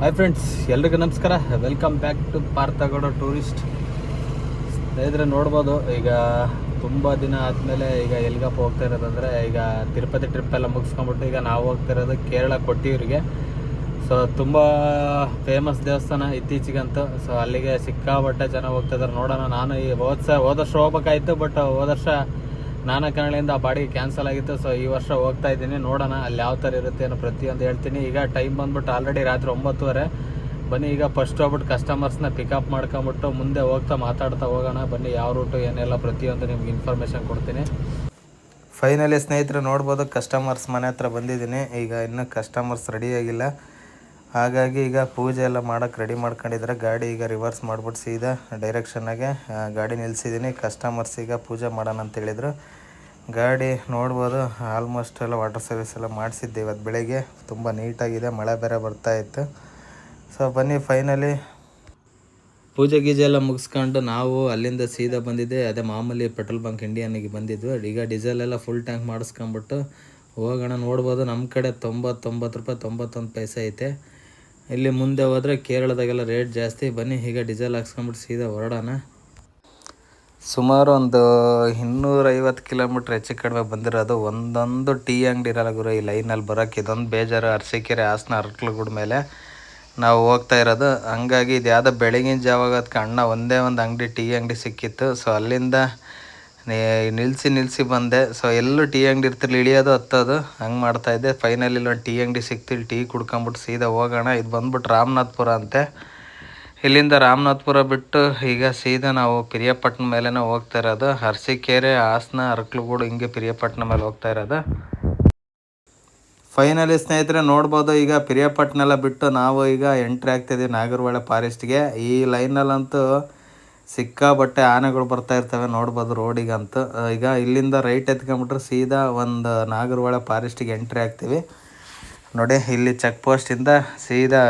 Hi friends, ಎಲ್ರಿಗೂ ನಮಸ್ಕಾರ. Welcome back to Parthagowda tourist. ಸ್ನೇಹಿತರೆ ನೋಡ್ಬೋದು, ಈಗ ತುಂಬ ದಿನ ಆದಮೇಲೆ ಈಗ ಎಲ್ಗಪ್ಪ ಹೋಗ್ತಾ ಇರೋದಂದರೆ, ಈಗ ತಿರುಪತಿ ಟ್ರಿಪ್ ಎಲ್ಲ ಮುಗಿಸ್ಕೊಂಬಿಟ್ಟು ಈಗ ನಾವು ಹೋಗ್ತಾ ಇರೋದು ಕೇರಳ ಕೊಟ್ಟಿಯೂರಿಗೆ. ಸೊ ತುಂಬ ಫೇಮಸ್ ದೇವಸ್ಥಾನ ಇತ್ತೀಚೆಗಂತೂ. ಸೊ ಅಲ್ಲಿಗೆ ಸಿಕ್ಕಾಪಟ್ಟೆ ಜನ ಹೋಗ್ತಾ ಇದ್ದಾರೆ. ನೋಡೋಣ, ನಾನು ಈ ಹೋದ ವರ್ಷ ಹೋಗ್ಬೇಕಾಯ್ತು, ಬಟ್ ಹೋದ ವರ್ಷ ನಾನಾ ಕಾರಣಗಳಿಂದ ಆ ಬಾಡಿಗೆ ಕ್ಯಾನ್ಸಲ್ ಆಗಿತ್ತು. ಸೊ ಈ ವರ್ಷ ಹೋಗ್ತಾ ಇದ್ದೀನಿ. ನೋಡೋಣ ಅಲ್ಲಿ ಯಾವ ಥರ ಇರುತ್ತೆ ಅನ್ನೋ ಪ್ರತಿಯೊಂದು ಹೇಳ್ತೀನಿ. ಈಗ ಟೈಮ್ ಬಂದ್ಬಿಟ್ಟು ಆಲ್ರೆಡಿ ರಾತ್ರಿ 9:30. ಬನ್ನಿ ಈಗ ಫಸ್ಟ್ ಹೋಗ್ಬಿಟ್ಟು ಕಸ್ಟಮರ್ಸ್ನ ಪಿಕಪ್ ಮಾಡ್ಕೊಂಬಿಟ್ಟು ಮುಂದೆ ಹೋಗ್ತಾ ಮಾತಾಡ್ತಾ ಹೋಗೋಣ. ಬನ್ನಿ ಯಾವ ರೂಟು ಏನೆಲ್ಲ ಪ್ರತಿಯೊಂದು ನಿಮ್ಗೆ ಇನ್ಫಾರ್ಮೇಷನ್ ಕೊಡ್ತೀನಿ. ಫೈನಲಿ ಸ್ನೇಹಿತರು ನೋಡ್ಬೋದು, ಕಸ್ಟಮರ್ಸ್ ಮನೆ ಹತ್ರ ಬಂದಿದ್ದೀನಿ. ಈಗ ಇನ್ನೂ ಕಸ್ಟಮರ್ಸ್ ರೆಡಿಯಾಗಿಲ್ಲ, ಹಾಗಾಗಿ ಈಗ ಪೂಜೆ ಎಲ್ಲ ಮಾಡೋಕ್ಕೆ ರೆಡಿ ಮಾಡ್ಕೊಂಡಿದ್ದಾರೆ. ಗಾಡಿ ಈಗ ರಿವರ್ಸ್ ಮಾಡಿಬಿಟ್ಟು ಸೀದಾ ಡೈರೆಕ್ಷನ್ನಾಗೆ ಗಾಡಿ ನಿಲ್ಲಿಸಿದ್ದೀನಿ. ಕಸ್ಟಮರ್ಸ್ ಈಗ ಪೂಜೆ ಮಾಡೋಣ ಅಂತ ಹೇಳಿದರು. ಗಾಡಿ ನೋಡ್ಬೋದು, ಆಲ್ಮೋಸ್ಟ್ ಎಲ್ಲ ವಾಟರ್ ಸರ್ವಿಸ್ ಎಲ್ಲ ಮಾಡಿಸಿದ್ದೆ ಇವತ್ತು ಬೆಳಗ್ಗೆ. ತುಂಬ ನೀಟಾಗಿದೆ, ಮಳೆ ಬೇರೆ ಬರ್ತಾಯಿತ್ತು. ಸೊ ಬನ್ನಿ, ಫೈನಲಿ ಪೂಜೆ ಗೀಜೆ ಎಲ್ಲ ಮುಗಿಸ್ಕೊಂಡು ನಾವು ಅಲ್ಲಿಂದ ಸೀದಾ ಬಂದಿದ್ದೆ. ಅದೇ ಮಾಮೂಲಿ ಪೆಟ್ರೋಲ್ ಬಂಕ್ ಇಂಡಿಯನ್ನಿಗೆ ಬಂದಿದ್ವಿ. ಈಗ ಡೀಸೆಲ್ ಎಲ್ಲ ಫುಲ್ ಟ್ಯಾಂಕ್ ಮಾಡಿಸ್ಕೊಂಬಿಟ್ಟು ಹೋಗೋಣ. ನೋಡ್ಬೋದು, ನಮ್ಮ ಕಡೆ 99 ರೂಪಾಯಿ 91 ಪೈಸೆ ಐತೆ. ಇಲ್ಲಿ ಮುಂದೆ ಹೋದರೆ ಕೇರಳದಾಗೆಲ್ಲ ರೇಟ್ ಜಾಸ್ತಿ. ಬನ್ನಿ ಈಗ ಡೀಸೆಲ್ ಹಾಕ್ಸ್ಕೊಂಬಿಟ್ಟು ಸೀದಾ ಹೊರಡೋಣ. ಸುಮಾರು ಒಂದು 250 ಕಿಲೋಮೀಟ್ರ್ ಹೆಚ್ಚು ಕಡಿಮೆ ಬಂದಿರೋದು. ಒಂದೊಂದು ಟೀ ಅಂಗಡಿ ಇರಲ್ಲ ಗುರು ಈ ಲೈನಲ್ಲಿ ಬರೋಕ್ಕೆ. ಇದೊಂದು ಬೇಜಾರು. ಅರಸೀಕೆರೆ, ಹಾಸನ, ಅರಕಲಗೂಡು ಮೇಲೆ ನಾವು ಹೋಗ್ತಾ ಇರೋದು. ಹಂಗಾಗಿ ಇದು ಯಾವುದೋ ಬೆಳಗಿನ ಜಾವಾಗ ಅದಕ್ಕೆ ಅಣ್ಣ ಒಂದೇ ಒಂದು ಅಂಗಡಿ ಟೀ ಅಂಗಡಿ ಸಿಕ್ಕಿತ್ತು. ಸೊ ಅಲ್ಲಿಂದ ನಿಲ್ಲಿಸಿ ಬಂದೆ. ಸೊ ಎಲ್ಲೂ ಟೀ ಅಂಗಡಿ ಇರ್ತಿರ್ಲಿ, ಇಳಿಯೋದು ಹತ್ತೋದು ಹಂಗೆ ಮಾಡ್ತಾಯಿದ್ದೆ. ಫೈನಲಿ ಒಂದು ಟೀ ಅಂಗಡಿ ಸಿಕ್ತಿಲ್ಲ. ಟೀ ಕುಡ್ಕೊಂಬಿಟ್ಟು ಸೀದಾ ಹೋಗೋಣ. ಇದು ಬಂದ್ಬಿಟ್ಟು ರಾಮನಾಥ್ಪುರ ಅಂತೆ. ಇಲ್ಲಿಂದ ರಾಮನಾಥ್ಪುರ ಬಿಟ್ಟು ಈಗ ಸೀದಾ ನಾವು ಪಿರಿಯಾಪಟ್ಟಣ ಮೇಲೇ ಹೋಗ್ತಾ ಇರೋದು. ಅರಸೀಕೆರೆ, ಹಾಸನ, ಅರಕಲಗೂಡು ಹಿಂಗೆ ಪಿರಿಯಾಪಟ್ಟಣ ಮೇಲೆ ಹೋಗ್ತಾ ಇರೋದು. ಫೈನಲಿ ಸ್ನೇಹಿತರೆ ನೋಡ್ಬೋದು, ಈಗ ಪಿರಿಯಾಪಟ್ಟಣ ಎಲ್ಲ ಬಿಟ್ಟು ನಾವು ಈಗ ಎಂಟ್ರಿ ಆಗ್ತಾಯಿದ್ದೀವಿ ನಾಗರಹೊಳೆ ಫಾರೆಸ್ಟ್ಗೆ. ಈ ಲೈನಲ್ಲಂತೂ ಸಿಕ್ಕಾಬಟ್ಟೆ ಆನೆಗಳು ಬರ್ತಾ ಇರ್ತವೆ. ನೋಡ್ಬೋದು ರೋಡಿಗಂತೂ. ಈಗ ಇಲ್ಲಿಂದ ರೈಟ್ ಎತ್ಕೊಂಬಿಟ್ರೆ ಸೀದಾ ಒಂದು ನಾಗರಹೊಳೆ ಫಾರೆಸ್ಟಿಗೆ ಎಂಟ್ರಿ ಆಗ್ತೀವಿ. ನೋಡಿ, ಇಲ್ಲಿ ಚೆಕ್ ಪೋಸ್ಟಿಂದ ಸೀದಾ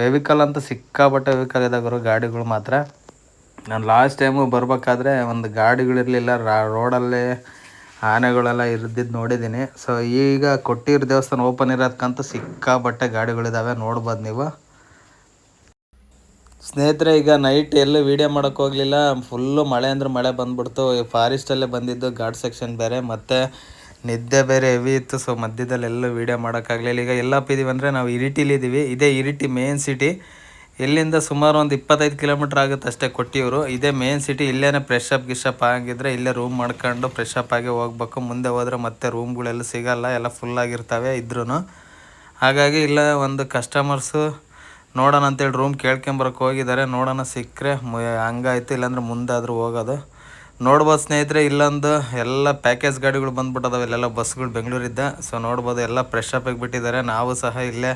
ವೆಹಿಕಲ್ ಅಂತೂ ಸಿಕ್ಕಾಬಟ್ಟೆ ವೆಹಿಕಲ್ ಇದಾಗರು, ಗಾಡಿಗಳು ಮಾತ್ರ. ನಾನು ಲಾಸ್ಟ್ ಟೈಮು ಬರಬೇಕಾದ್ರೆ ಒಂದು ಗಾಡಿಗಳಿರಲಿಲ್ಲ, ರೋಡಲ್ಲೇ ಆನೆಗಳೆಲ್ಲ ಇರ್ದಿದ್ದು ನೋಡಿದ್ದೀನಿ. ಸೊ ಈಗ ಕೊಟ್ಟಿರೋ ದೇವಸ್ಥಾನ ಓಪನ್ ಇರೋದಕ್ಕಂತೂ ಸಿಕ್ಕಾಬಟ್ಟೆ ಗಾಡಿಗಳಿದ್ದಾವೆ, ನೋಡ್ಬೋದು ನೀವು ಸ್ನೇಹಿತರೆ. ಈಗ ನೈಟ್ ಎಲ್ಲೂ ವೀಡಿಯೋ ಮಾಡೋಕ್ಕೆ ಹೋಗಲಿಲ್ಲ, ಫುಲ್ಲು ಮಳೆ ಅಂದ್ರೆ ಮಳೆ ಬಂದ್ಬಿಡ್ತು. ಫಾರೆಸ್ಟಲ್ಲೇ ಬಂದಿದ್ದು, ಘಾಟ್ ಸೆಕ್ಷನ್ ಬೇರೆ, ಮತ್ತು ನಿದ್ದೆ ಬೇರೆ ಹೆವಿ ಇತ್ತು. ಸೊ ಮಧ್ಯದಲ್ಲಿ ಎಲ್ಲೂ ವೀಡಿಯೋ ಮಾಡೋಕ್ಕಾಗಲಿಲ್ಲ. ಈಗ ಎಲ್ಲಪ್ಪ ಇದ್ದೀವಿ ಅಂದರೆ ನಾವು ಇರಿಟಿಲಿದ್ದೀವಿ. ಇದೇ ಇರಿಟಿ ಮೇನ್ ಸಿಟಿ. ಇಲ್ಲಿಂದ ಸುಮಾರು ಒಂದು 25 ಕಿಲೋಮೀಟ್ರ್ ಆಗುತ್ತೆ ಅಷ್ಟೇ ಕೊಟ್ಟಿಯೂರು. ಇದೇ ಮೇನ್ ಸಿಟಿ. ಇಲ್ಲೇ ಫ್ರೆಶ್ ಅಪ್ ಆಗಿದ್ದರೆ ಇಲ್ಲೇ ರೂಮ್ ಮಾಡ್ಕೊಂಡು ಫ್ರೆಶ್ ಅಪ್ ಆಗಿ ಹೋಗ್ಬೇಕು. ಮುಂದೆ ಹೋದರೆ ಮತ್ತೆ ರೂಮ್ಗಳೆಲ್ಲ ಸಿಗೋಲ್ಲ, ಎಲ್ಲ ಫುಲ್ಲಾಗಿರ್ತವೆ ಇದ್ರೂ. ಹಾಗಾಗಿ ಇಲ್ಲ ಒಂದು ಕಸ್ಟಮರ್ಸು ನೋಡೋಣ ಅಂತೇಳಿ ರೂಮ್ ಕೇಳ್ಕೊಂಬರಕ್ಕೆ ಹೋಗಿದ್ದಾರೆ. ನೋಡೋಣ ಸಿಕ್ಕರೆ ಹಂಗಾಯ್ತು, ಇಲ್ಲಾಂದ್ರೆ ಮುಂದಾದರೂ ಹೋಗೋದು. ನೋಡ್ಬೋದು ಸ್ನೇಹಿತರೆ, ಇಲ್ಲೊಂದು ಎಲ್ಲ ಪ್ಯಾಕೇಜ್ ಗಾಡಿಗಳು ಬಂದ್ಬಿಟ್ಟದಾವೆ, ಇಲ್ಲೆಲ್ಲ ಬಸ್ಗಳು ಬೆಂಗಳೂರಿದ್ದ. ಸೊ ನೋಡ್ಬೋದು, ಎಲ್ಲ ಫ್ರೆಶ್ ಅಪ್ಪಿಗೆ ಬಿಟ್ಟಿದ್ದಾರೆ. ನಾವು ಸಹ ಇಲ್ಲೇ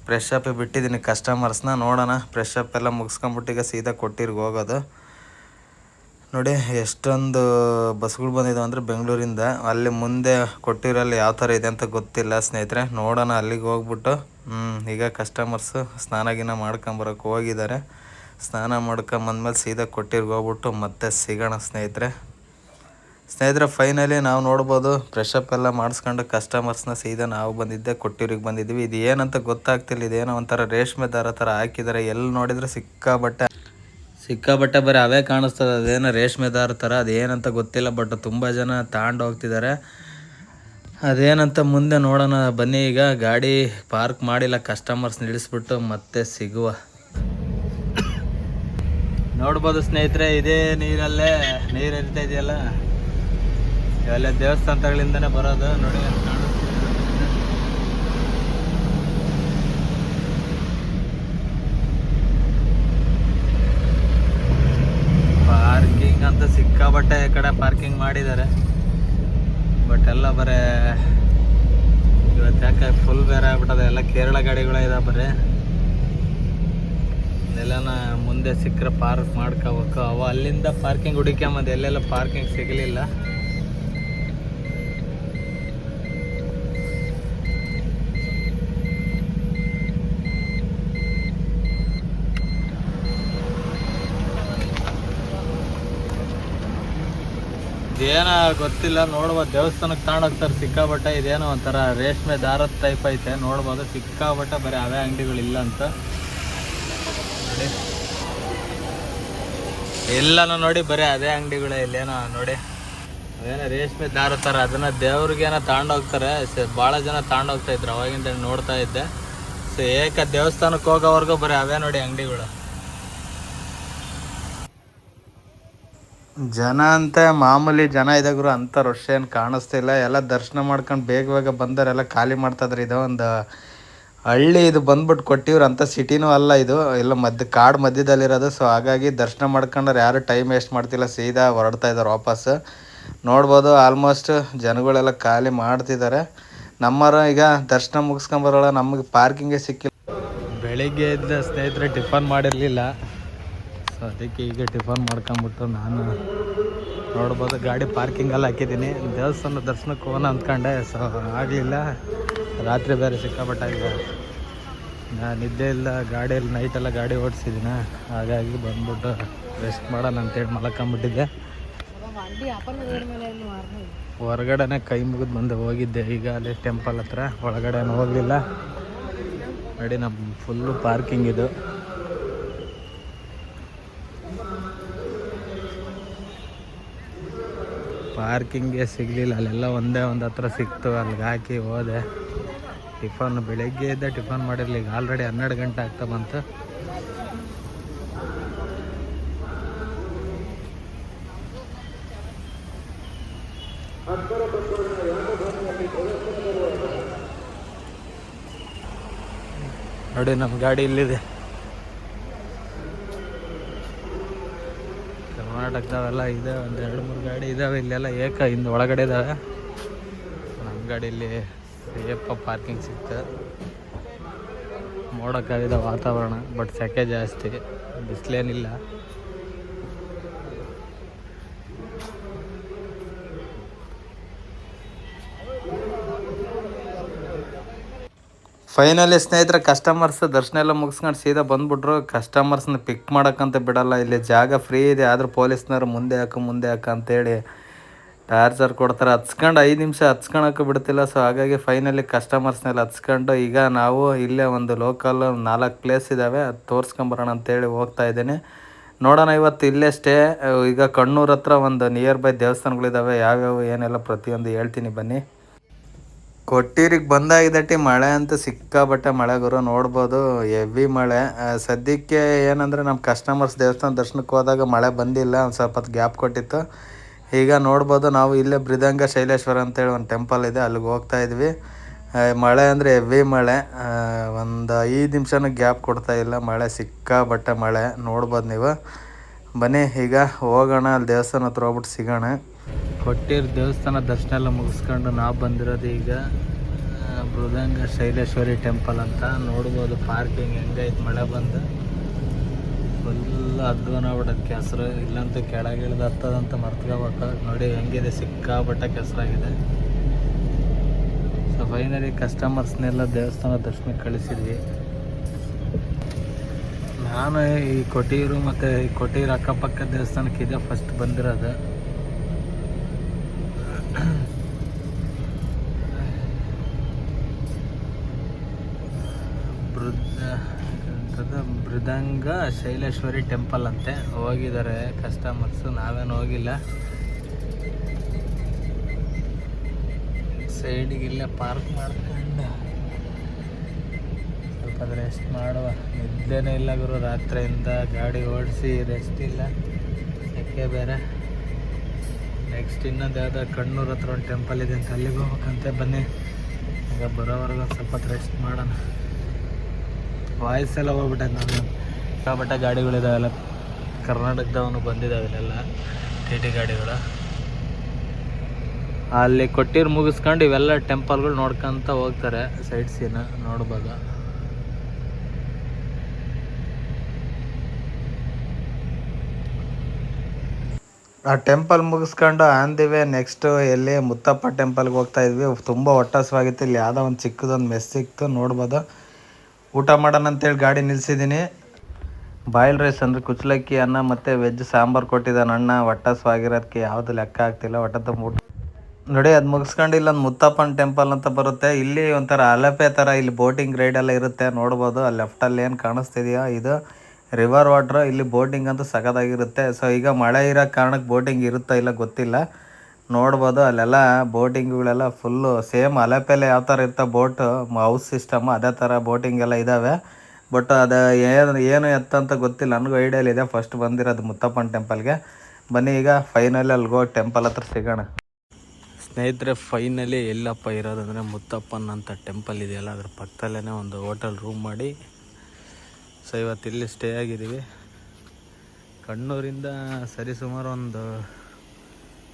ಫ್ರೆಶ್ ಅಪ್ಪಿಗೆ ಬಿಟ್ಟಿದ್ದೀನಿ ಕಸ್ಟಮರ್ಸ್ನ. ನೋಡೋಣ, ಫ್ರೆಶ್ ಅಪ್ ಎಲ್ಲ ಮುಗಿಸ್ಕೊಂಬಿಟ್ಟು ಈಗ ಸೀದಾ ಕೊಟ್ಟಿರ್ಗೆ ಹೋಗೋದು. ನೋಡಿ ಎಷ್ಟೊಂದು ಬಸ್ಗಳು ಬಂದಿದ್ದಾವೆ ಅಂದರೆ ಬೆಂಗಳೂರಿಂದ. ಅಲ್ಲಿ ಮುಂದೆ ಕೊಟ್ಟಿರಲ್ಲಿ ಯಾವ ಥರ ಇದೆ ಅಂತ ಗೊತ್ತಿಲ್ಲ ಸ್ನೇಹಿತರೆ. ನೋಡೋಣ, ಅಲ್ಲಿಗೆ ಹೋಗ್ಬಿಟ್ಟು ಈಗ ಕಸ್ಟಮರ್ಸು ಸ್ನಾನ ಮಾಡ್ಕೊಂಬರೋಕ್ಕೆ ಹೋಗಿದ್ದಾರೆ. ಸ್ನಾನ ಮಾಡ್ಕೊಂಬಂದ್ಮೇಲೆ ಸೀದಾ ಕೊಟ್ಟಿರ್ಗೆ ಹೋಗ್ಬಿಟ್ಟು ಮತ್ತೆ ಸಿಗೋಣ ಸ್ನೇಹಿತರೆ. ಫೈನಲಿ ನಾವು ನೋಡ್ಬೋದು, ಫ್ರೆಶ್ ಅಪ್ ಎಲ್ಲ ಮಾಡಿಸ್ಕೊಂಡು ಕಸ್ಟಮರ್ಸ್ನ ಸೀದಾ ನಾವು ಬಂದಿದ್ದೆ ಕೊಟ್ಟಿರಿಗೆ ಬಂದಿದ್ವಿ. ಇದು ಏನಂತ ಗೊತ್ತಾಗ್ತಿಲ್ಲ. ಇದೇನೋ ಒಂಥರ ರೇಷ್ಮೆ ದಾರ ಥರ ಹಾಕಿದ್ದಾರೆ. ಎಲ್ಲಿ ನೋಡಿದರೆ ಸಿಕ್ಕಾಬಟ್ಟೆ ಬರೀ ಅವೇ ಕಾಣಿಸ್ತದೆ. ಅದೇನೋ ರೇಷ್ಮೆ ದಾರ ಥರ, ಅದೇನಂತ ಗೊತ್ತಿಲ್ಲ. ಬಟ್ ತುಂಬ ಜನ ತಗೊಂಡು ಹೋಗ್ತಿದ್ದಾರೆ. ಅದೇನಂತ ಮುಂದೆ ನೋಡೋಣ ಬನ್ನಿ. ಈಗ ಗಾಡಿ ಪಾರ್ಕ್ ಮಾಡಿಲ್ಲ, ಕಸ್ಟಮರ್ಸ್ ನಿಲ್ಲಿಸ್ಬಿಟ್ಟು ಮತ್ತೆ ಸಿಗುವ. ನೋಡ್ಬೋದು ಸ್ನೇಹಿತರೆ, ಇದೇ ನೀರಲ್ಲೇ ನೀರು ಹರಿತಾ ಇದೆಯಲ್ಲ, ಇವೆಲ್ಲ ದೇವಸ್ಥಾನಗಳಿಂದನೇ ಬರೋದು. ನೋಡಿ ಪಾರ್ಕಿಂಗ್ ಅಂತ ಸಿಕ್ಕಾಬಟ್ಟೆ ಕಡೆ ಪಾರ್ಕಿಂಗ್ ಮಾಡಿದ್ದಾರೆ. ಬಟ್ ಎಲ್ಲ ಬರೇ ಇವತ್ತು ಯಾಕೆ ಫುಲ್ ಬೇರೆ ಆಗ್ಬಿಟ್ಟದೆ. ಎಲ್ಲ ಕೇರಳ ಗಾಡಿಗಳೇ ಇದಾವೆ ಬರೀ. ಎಲ್ಲನ ಮುಂದೆ ಸಿಕ್ಕರೆ ಪಾರ್ಕ್ ಮಾಡ್ಕೋಬೇಕು. ಅವ ಅಲ್ಲಿಂದ ಪಾರ್ಕಿಂಗ್ ಹುಡುಕ್ಯಂಬಂದು ಎಲ್ಲೆಲ್ಲ ಪಾರ್ಕಿಂಗ್ ಸಿಗಲಿಲ್ಲ. ಇದೇನೋ ಗೊತ್ತಿಲ್ಲ. ನೋಡ್ಬೋದು, ದೇವಸ್ಥಾನಕ್ಕೆ ತಗೊಂಡೋಗ್ತಾರೆ ಸಿಕ್ಕಾಬಟ್ಟೆ. ಇದೇನೋ ಒಂಥರ ರೇಷ್ಮೆ ದಾರದ ಟೈಪ್ ಐತೆ. ನೋಡ್ಬೋದು ಸಿಕ್ಕಾಬಟ್ಟೆ ಬರೀ ಅವೇ ಅಂಗಡಿಗಳಿಲ್ಲ ಅಂತ. ನೋಡಿ, ಎಲ್ಲನೂ ನೋಡಿ ಬರೀ ಅದೇ ಅಂಗಡಿಗಳೇ. ಇಲ್ಲೇನೋ ನೋಡಿ ಅದೇನೋ ರೇಷ್ಮೆ ದಾರ ಥರ, ಅದನ್ನು ದೇವ್ರಿಗೇನೋ ತಗೊಂಡೋಗ್ತಾರೆ. ಭಾಳ ಜನ ತಗೊಂಡೋಗ್ತಾ ಇದ್ರು ಅವಾಗಿಂದ ನೋಡ್ತಾ ಇದ್ದೆ. ಸೊ ದೇವಸ್ಥಾನಕ್ಕೆ ಹೋಗೋವರೆಗೂ ಬರೀ ಅವೇ ನೋಡಿ ಅಂಗಡಿಗಳು. ಜನ ಅಂತ ಮಾಮೂಲಿ ಜನ ಇದಾಗ್ರು ಅಂಥ ರಶ್ ಏನು ಕಾಣಿಸ್ತಿಲ್ಲ. ಎಲ್ಲ ದರ್ಶನ ಮಾಡ್ಕೊಂಡು ಬೇಗ ಬೇಗ ಬಂದವರೆಲ್ಲ ಖಾಲಿ ಮಾಡ್ತಾಯಿದ್ರು. ಇದು ಒಂದು ಹಳ್ಳಿ, ಇದು ಬಂದ್ಬಿಟ್ಟು ಕೊಟ್ಟಿವ್ರು ಅಂತ ಸಿಟಿನೂ ಅಲ್ಲ, ಇದು ಎಲ್ಲ ಕಾಡು ಮಧ್ಯದಲ್ಲಿರೋದು. ಸೊ ಹಾಗಾಗಿ ದರ್ಶನ ಮಾಡ್ಕೊಂಡ್ರೆ ಯಾರು ಟೈಮ್ ವೇಸ್ಟ್ ಮಾಡ್ತಿಲ್ಲ, ಸೀದಾ ಹೊರಡ್ತಾ ಇದ್ದಾರೆ ವಾಪಸ್. ನೋಡ್ಬೋದು ಆಲ್ಮೋಸ್ಟ್ ಜನಗಳೆಲ್ಲ ಖಾಲಿ ಮಾಡ್ತಿದ್ದಾರೆ. ನಮ್ಮರು ಈಗ ದರ್ಶನ ಮುಗಿಸ್ಕೊಂಬರೋಳ, ನಮಗೆ ಪಾರ್ಕಿಂಗೇ ಸಿಕ್ಕಿಲ್ಲ. ಬೆಳಿಗ್ಗೆ ಇದ್ದ ಸ್ನೇಹಿತರೆ ಟಿಫನ್ ಮಾಡಿರಲಿಲ್ಲ. ಸೊ ಅದಕ್ಕೆ ಈಗ ಟಿಫನ್ ಮಾಡ್ಕೊಂಬಿಟ್ಟು ನಾನು ನೋಡ್ಬೋದು ಗಾಡಿ ಪಾರ್ಕಿಂಗಲ್ಲಿ ಹಾಕಿದ್ದೀನಿ. ದೇವಸ್ಥಾನ ದರ್ಶನಕ್ಕೆ ಹೋಗೋಣ ಅಂದ್ಕೊಂಡೆ, ಸೊ ಆಗಲಿಲ್ಲ. ರಾತ್ರಿ ಬೇರೆ ಸಿಕ್ಕಾಪಟ್ಟಾಗಿದೆ, ನಾನು ನಿದ್ದೆ ಇಲ್ಲ, ಗಾಡಿಯಲ್ಲಿ ನೈಟೆಲ್ಲ ಗಾಡಿ ಓಡಿಸಿದ್ದೀನಿ. ಹಾಗಾಗಿ ಬಂದ್ಬಿಟ್ಟು ರೆಸ್ಟ್ ಮಾಡೋಣ ಅಂತೇಳಿ ಮಲ್ಕೊಂಬಿಟ್ಟಿದ್ದೆ. ಹೊರಗಡೆನೆ ಕೈ ಮುಗಿದು ಬಂದು ಹೋಗಿದ್ದೆ. ಈಗ ಅಲ್ಲಿ ಟೆಂಪಲ್ ಹತ್ರ ಒಳಗಡೆ ಹೋಗಲಿಲ್ಲ. ನೋಡಿ ನಮ್ಮ ಫುಲ್ಲು ಪಾರ್ಕಿಂಗ್ ಇದು. ಪಾರ್ಕಿಂಗೇ ಸಿಗಲಿಲ್ಲ, ಅಲ್ಲೆಲ್ಲ ಒಂದೇ ಒಂದು ಹತ್ರ ಸಿಕ್ತು, ಅಲ್ಲಿಗೆ ಹಾಕಿ ಹೋದೆ. ಟಿಫನ್ ಬೆಳಗ್ಗೆ ಇದ್ದ ಟಿಫನ್ ಮಾಡಿರಲಿ, ಈಗ ಆಲ್ರೆಡಿ 12 ಗಂಟೆ ಆಗ್ತಾ ಬಂತು. ನೋಡಿ ನಮ್ಮ ಗಾಡಿ ಇಲ್ಲಿದೆ. ಕರ್ನಾಟಕದವೆಲ್ಲ ಇದೆ, ಒಂದು 2-3 ಗಾಡಿ ಇದ್ದಾವೆ ಇಲ್ಲೆಲ್ಲ, ಹಿಂದೆ ಒಳಗಡೆ ಇದ್ದಾವೆ. ನಮ್ಮ ಗಾಡಿಯಲ್ಲಿ ಸೇಫ ಪಾರ್ಕಿಂಗ್ ಸಿಗ್ತದೆ. ಮೋಡಕ್ಕಾಗಿದೆ ವಾತಾವರಣ, ಬಟ್ ಸೆಕೆ ಜಾಸ್ತಿ, ಬಿಸಿಲೇನಿಲ್ಲ. ಫೈನಲಿ ಸ್ನೇಹಿತರೆ ಕಸ್ಟಮರ್ಸ್ ದರ್ಶನ ಎಲ್ಲ ಮುಗಿಸ್ಕೊಂಡು ಸೀದಾ ಬಂದುಬಿಟ್ರು. ಕಸ್ಟಮರ್ಸ್ನ ಪಿಕ್ ಮಾಡೋಕ್ಕಂತ ಬಿಡೋಲ್ಲ, ಇಲ್ಲಿ ಜಾಗ ಫ್ರೀ ಇದೆ, ಆದರೂ ಪೊಲೀಸ್ನವ್ರು ಮುಂದೆ ಹಾಕು ಅಂತೇಳಿ ಟಾರ್ಚರ್ ಕೊಡ್ತಾರೆ. ಹಚ್ಕೊಂಡು 5 ನಿಮಿಷ ಹಚ್ಕೊಳಕ್ಕೆ ಬಿಡ್ತಿಲ್ಲ. ಸೊ ಹಾಗಾಗಿ ಫೈನಲಿ ಕಸ್ಟಮರ್ಸ್ನೆಲ್ಲ ಹಚ್ಕೊಂಡು ಈಗ ನಾವು ಇಲ್ಲೇ ಒಂದು ಲೋಕಲ್ 4 ಪ್ಲೇಸ್ ಇದ್ದಾವೆ, ಅದು ತೋರಿಸ್ಕೊಂಬರೋಣ ಅಂತೇಳಿ ಹೋಗ್ತಾ ಇದ್ದೀನಿ. ನೋಡೋಣ ಇವತ್ತು ಇಲ್ಲೇ ಸ್ಟೇ. ಈಗ ಕಣ್ಣೂರ ಹತ್ರ ಒಂದು ನಿಯರ್ ಬೈ ದೇವಸ್ಥಾನಗಳಿದ್ದಾವೆ, ಯಾವ್ಯಾವು ಏನೆಲ್ಲ ಪ್ರತಿಯೊಂದು ಹೇಳ್ತೀನಿ ಬನ್ನಿ. ಕೊಟ್ಟೀರಿಗೆ ಬಂದಾಗಿದ್ದಟ್ಟಿ ಮಳೆ ಅಂತ ಸಿಕ್ಕಾಬಟ್ಟೆ ಮಳೆ ಗುರು, ನೋಡ್ಬೋದು ಹೆವಿ ಮಳೆ. ಸದ್ಯಕ್ಕೆ ಏನಂದರೆ ನಮ್ಮ ಕಸ್ಟಮರ್ಸ್ ದೇವಸ್ಥಾನ ದರ್ಶನಕ್ಕೆ ಹೋದಾಗ ಮಳೆ ಬಂದಿಲ್ಲ, ಒಂದು ಸ್ವಲ್ಪ ಹೊತ್ತು ಗ್ಯಾಪ್ ಕೊಟ್ಟಿತ್ತು. ಈಗ ನೋಡ್ಬೋದು ನಾವು ಇಲ್ಲೇ ಮೃದಂಗ ಶೈಲೇಶ್ವರ ಅಂತೇಳಿ ಒಂದು ಟೆಂಪಲ್ ಇದೆ, ಅಲ್ಲಿಗೆ ಹೋಗ್ತಾ ಇದ್ವಿ. ಮಳೆ ಅಂದರೆ ಹೆವಿ ಮಳೆ, ಒಂದು 5 ನಿಮಿಷನೂ ಗ್ಯಾಪ್ ಕೊಡ್ತಾ ಇಲ್ಲ, ಮಳೆ ಸಿಕ್ಕಾಬಟ್ಟೆ ಮಳೆ. ನೋಡ್ಬೋದು ನೀವು, ಬನ್ನಿ ಈಗ ಹೋಗೋಣ, ಅಲ್ಲಿ ದೇವಸ್ಥಾನ ಹತ್ರ ಹೋಗ್ಬಿಟ್ಟು ಸಿಗೋಣ. ಕೊಟ್ಟಿರ ದೇವಸ್ಥಾನ ದರ್ಶನ ಎಲ್ಲ ಮುಗಿಸ್ಕೊಂಡು ನಾವು ಬಂದಿರೋದು ಈಗ ಮೃದಂಗ ಶೈಲೇಶ್ವರಿ ಟೆಂಪಲ್ ಅಂತ. ನೋಡ್ಬೋದು ಪಾರ್ಕಿಂಗ್ ಹೆಂಗೈತೆ, ಮಳೆ ಬಂದು ಫುಲ್ ಅಧ್ವಾನಬಿಡೋದು ಕೆಸರು. ಇಲ್ಲಂತೂ ಕೆಳಗಿಳಿದು ಹತ್ತದಂತ ಮರ್ತ್ಕೋಬೇಕು. ನೋಡಿ ಹೆಂಗಿದೆ, ಸಿಕ್ಕಾಬಟ್ಟೆ ಕೆಸರಾಗಿದೆ. ಸೊ ಫೈನಲಿ ಕಸ್ಟಮರ್ಸ್ನೆಲ್ಲ ದೇವಸ್ಥಾನ ದರ್ಶನಕ್ಕೆ ಕಳಿಸಿದ್ವಿ. ನಾನು ಈ ಕೊಟ್ಟೀರು ಮತ್ತು ಈ ಕೊಟ್ಟೀರು ಅಕ್ಕಪಕ್ಕ ದೇವಸ್ಥಾನಕ್ಕೆ ಇದೆ ಫಸ್ಟ್ ಬಂದಿರೋದು. ಮೃದಂಗ ಶೈಲೇಶ್ವರಿ ಟೆಂಪಲ್ ಅಂತೆ. ಹೋಗಿದ್ದಾರೆ ಕಸ್ಟಮರ್ಸು, ನಾವೇನು ಹೋಗಿಲ್ಲ. ಸೈಡಿಗೆ ಇಲ್ಲೇ ಪಾರ್ಕ್ ಮಾಡ್ಕೊಂಡು ಸ್ವಲ್ಪ ರೆಸ್ಟ್ ಮಾಡುವ. ನಿದ್ದೆನೇ ಇಲ್ಲ ಗುರು, ರಾತ್ರಿಯಿಂದ ಗಾಡಿ ಓಡಿಸಿ ರೆಸ್ಟ್ ಇಲ್ಲ, ಯಾಕೆ ಬೇರೆ. ನೆಕ್ಸ್ಟ್ ಇನ್ನೊಂದು ಯಾವುದೋ ಕಣ್ಣೂರ ಹತ್ರ ಒಂದು ಟೆಂಪಲ್ ಇದೆ ಅಂತ, ಅಲ್ಲಿಗೆ ಹೋಗ್ಬೇಕಂತೆ. ಬನ್ನಿ ಈಗ ಬರೋವರೆಗೂ ಸ್ವಲ್ಪ ರೆಸ್ಟ್ ಮಾಡೋಣ. ವಾಯ್ಸೆಲ್ಲ ಹೋಗ್ಬಿಟ್ಟೆ ನಾನು, ಸಿಕ್ಕಾಪಟ್ಟೆ ಗಾಡಿಗಳಿದಾವೆಲ್ಲ, ಕರ್ನಾಟಕದವನು ಬಂದಿದ್ದಾವೆ ಇಲ್ಲೆಲ್ಲ ಟಿ ಗಾಡಿಗಳು. ಅಲ್ಲಿ ಕೊಟ್ಟಿರು ಮುಗಿಸ್ಕೊಂಡು ಇವೆಲ್ಲ ಟೆಂಪಲ್ಗಳು ನೋಡ್ಕೊಂತ ಹೋಗ್ತಾರೆ, ಸೈಡ್ ಸೀನ ನೋಡ್ಬೋದು. ಆ ಟೆಂಪಲ್ ಮುಗಿಸ್ಕೊಂಡು ಆನ್ ದಿ ವೇ ನೆಕ್ಸ್ಟು ಎಲ್ಲಿ ಮುತ್ತಪ್ಪ ಟೆಂಪಲ್ಗೆ ಹೋಗ್ತಾ ಇದ್ವಿ. ತುಂಬ ಹೊಟ್ಟಸ್ವಾಗಿತ್ತು. ಇಲ್ಲಿ ಯಾವುದೋ ಒಂದು ಚಿಕ್ಕದೊಂದು ಮೆಸ್ ಸಿಕ್ತು, ನೋಡ್ಬೋದು. ಊಟ ಮಾಡೋಣ ಅಂತೇಳಿ ಗಾಡಿ ನಿಲ್ಲಿಸಿದ್ದೀನಿ. ಬಾಯ್ಲ್ ರೈಸ್ ಅಂದರೆ ಕುಚ್ಚಲಕ್ಕಿ ಅನ್ನ ಮತ್ತು ವೆಜ್ ಸಾಂಬಾರು ಕೊಟ್ಟಿದ್ದಾನೆ ಅಣ್ಣ. ಹೊಟ್ಟಸ್ವಾಗಿರೋದಕ್ಕೆ ಯಾವುದು ಲೆಕ್ಕ ಆಗ್ತಿಲ್ಲ, ಹೊಟ್ಟೆ ತುಂಬ ಊಟ. ನೋಡಿ ಅದು ಮುಗಿಸ್ಕೊಂಡು ಇಲ್ಲೊಂದು ಮುತ್ತಪ್ಪನ ಟೆಂಪಲ್ ಅಂತ ಬರುತ್ತೆ. ಇಲ್ಲಿ ಒಂಥರ ಅಲಪೆ ಥರ ಇಲ್ಲಿ ಬೋಟಿಂಗ್ ರೈಡೆಲ್ಲ ಇರುತ್ತೆ, ನೋಡ್ಬೋದು. ಅಲ್ಲಿ ಲೆಫ್ಟಲ್ಲಿ ಏನು ಕಾಣಿಸ್ತಿದೆಯೋ ಇದು ರಿವರ್ ವಾಟ್ರ್. ಇಲ್ಲಿ ಬೋಟಿಂಗ್ ಅಂತೂ ಸಖತ್ತಾಗಿರುತ್ತೆ. ಸೊ ಈಗ ಮಳೆ ಇರೋ ಕಾರಣಕ್ಕೆ ಬೋಟಿಂಗ್ ಇರುತ್ತಾ ಇಲ್ಲ ಗೊತ್ತಿಲ್ಲ, ನೋಡ್ಬೋದು. ಅಲ್ಲೆಲ್ಲ ಬೋಟಿಂಗ್ಗಳೆಲ್ಲ ಫುಲ್ಲು ಸೇಮ್ ಅಲೆಪೆಲೆ ಯಾವ ಥರ ಇರ್ತಾವೆ ಬೋಟು ಹೌಸ್ ಸಿಸ್ಟಮ್, ಅದೇ ಥರ ಬೋಟಿಂಗ್ ಎಲ್ಲ ಇದ್ದಾವೆ. ಬಟ್ ಅದು ಏನು ಎತ್ತಂತ ಗೊತ್ತಿಲ್ಲ, ನನಗೂ ಐಡಿಯಾಲಿದೆ. ಫಸ್ಟ್ ಬಂದಿರೋದು ಮುತ್ತಪ್ಪನ ಟೆಂಪಲ್ಗೆ. ಬನ್ನಿ ಈಗ ಫೈನಲಿ ಅಲ್ಲಿಗೆ ಹೋಗಿ ಟೆಂಪಲ್ ಹತ್ರ ಸಿಗೋಣ. ಸ್ನೇಹಿತರೆ, ಫೈನಲಿ ಎಲ್ಲಪ್ಪ ಇರೋದಂದರೆ ಮುತ್ತಪ್ಪನ್ ಅಂತ ಟೆಂಪಲ್ ಇದೆಯಲ್ಲ, ಅದ್ರ ಪಕ್ಕದಲ್ಲೇ ಒಂದು ಹೋಟೆಲ್ ರೂಮ್ ಮಾಡಿ ಸೊ ಇವತ್ತು ಇಲ್ಲಿ ಸ್ಟೇ ಆಗಿದ್ದೀವಿ. ಕಣ್ಣೂರಿಂದ ಸರಿಸುಮಾರು ಒಂದು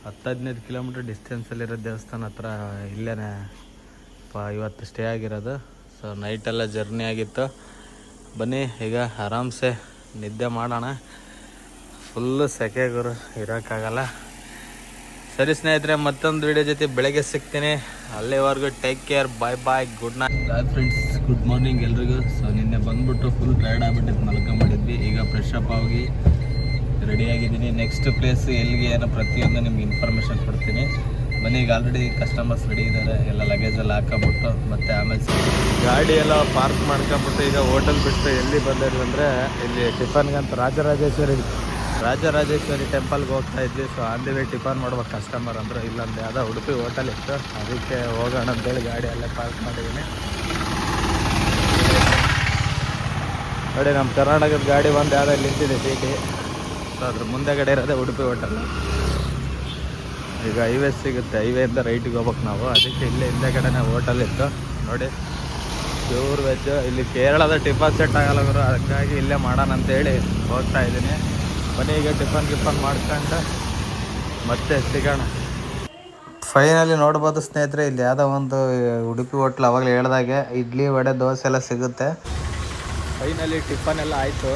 10-15 ಕಿಲೋಮೀಟ್ರ್ ಡಿಸ್ಟೆನ್ಸಲ್ಲಿರೋ ದೇವಸ್ಥಾನ ಹತ್ರ ಇಲ್ಲೇ ಇವತ್ತು ಸ್ಟೇ ಆಗಿರೋದು. ಸೊ ನೈಟೆಲ್ಲ ಜರ್ನಿ ಆಗಿತ್ತು. ಬನ್ನಿ ಈಗ ಆರಾಮ್ಸೆ ನಿದ್ದೆ ಮಾಡೋಣ. ಫುಲ್ಲು ಸೆಕೆ ಗುರು, ಇರೋಕ್ಕಾಗಲ್ಲ. ಸರಿ ಸ್ನೇಹಿತರೆ, ಮತ್ತೊಂದು ವಿಡಿಯೋ ಜೊತೆ ಬೆಳಗ್ಗೆ ಸಿಗ್ತೀನಿ. ಅಲ್ಲಿವರೆಗೂ take care, bye bye, good night. Bye friends, good morning ಎಲ್ರಿಗೂ. ಸೊ ನಿನ್ನೆ ಬಂದುಬಿಟ್ಟು ಫುಲ್ ಟೈರ್ಡ್ ಆಗಿಬಿಟ್ಟಿದ್ದು, ಮಲ್ಕೊಂಬಿಟ್ಟಿದ್ವಿ. ಈಗ ಫ್ರೆಶ್ ಅಪ್ ಆಗಿ ರೆಡಿಯಾಗಿದ್ದೀನಿ. ನೆಕ್ಸ್ಟ್ ಪ್ಲೇಸ್ ಎಲ್ಲಿಗೆ ಏನೋ ಪ್ರತಿಯೊಂದು ನಿಮ್ಗೆ ಇನ್ಫಾರ್ಮೇಷನ್ ಕೊಡ್ತೀನಿ. ಬನ್ನಿ, ಈಗ ಆಲ್ರೆಡಿ ಕಸ್ಟಮರ್ಸ್ ರೆಡಿ ಇದ್ದಾರೆ. ಎಲ್ಲ ಲಗೇಜೆಲ್ಲ ಹಾಕೊಂಬಿಟ್ಟು ಮತ್ತೆ ಆಮೇಲೆ ಗಾಡಿ ಎಲ್ಲ ಪಾರ್ಕ್ ಮಾಡ್ಕೊಂಬಿಟ್ಟು ಈಗ ಹೋಟೆಲ್ ಬಿಟ್ಟು ಎಲ್ಲಿ ಬಂದಿದ್ವಿ ಅಂದರೆ ಇಲ್ಲಿ ಟಿಫನ್ಗಂತ ರಾಜರಾಜೇಶ್ವರಿ ಟೆಂಪಲ್ಗೆ ಹೋಗ್ತಾ ಇದ್ವಿ. So on the way tiffin ಮಾಡ್ಬೇಕು ಕಸ್ಟಮರ್ ಅಂದ್ರೆ. ಇಲ್ಲಂದ್ರೆ ಯಾವುದೋ ಉಡುಪಿ ಹೋಟೆಲ್ ಇತ್ತು, ಅದಕ್ಕೆ ಹೋಗೋಣ ಅಂತೇಳಿ ಗಾಡಿ ಅಲ್ಲೇ ಪಾರ್ಕ್ ಮಾಡಿದ್ದೀನಿ. ನೋಡಿ, ನಮ್ಮ ಕರ್ನಾಟಕದ ಗಾಡಿ ಒಂದು ಯಾವುದೋ ನಿಂತಿದೆ ಟಿ. ಸೊ ಅದ್ರ ಮುಂದೆಗಡೆ ಇರೋದೇ ಉಡುಪಿ ಹೋಟೆಲ್. ಈಗ ಹೈವೇ ಸಿಗುತ್ತೆ, ಹೈವೇಯಿಂದ ರೈಟಿಗೆ ಹೋಗ್ಬೇಕು ನಾವು. ಅದಕ್ಕೆ ಇಲ್ಲೇ ಹಿಂದೆಗಡೆನೇ ಹೋಟೆಲ್ ಇತ್ತು. ನೋಡಿ, ಪ್ಯೂರ್ ವೆಜ್. ಇಲ್ಲಿ ಕೇರಳದ ಟಿಫನ್ ಸೆಟ್ ಆಗಲ್ಲ ಗುರು, ಅದಕ್ಕಾಗಿ ಇಲ್ಲೇ ಮಾಡೋಣ ಅಂತೇಳಿ ಹೋಗ್ತಾ ಇದ್ದೀನಿ. ಬನ್ನಿ ಈಗ ಟಿಫನ್ ಮಾಡ್ಕೊಂಡು ಮತ್ತೆ ಸಿಗೋಣ. ಫೈನಲಿ ನೋಡ್ಬೋದು ಸ್ನೇಹಿತರೆ, ಇಲ್ಲಿ ಯಾವುದೋ ಒಂದು ಉಡುಪಿ ಹೋಟ್ಲ್ ಅವಾಗಲೇ ಹೇಳ್ದಾಗೆ ಇಡ್ಲಿ ವಡೆ ದೋಸೆ ಎಲ್ಲ ಸಿಗುತ್ತೆ. ಫೈನಲಿ ಟಿಫನ್ ಎಲ್ಲ ಆಯಿತು.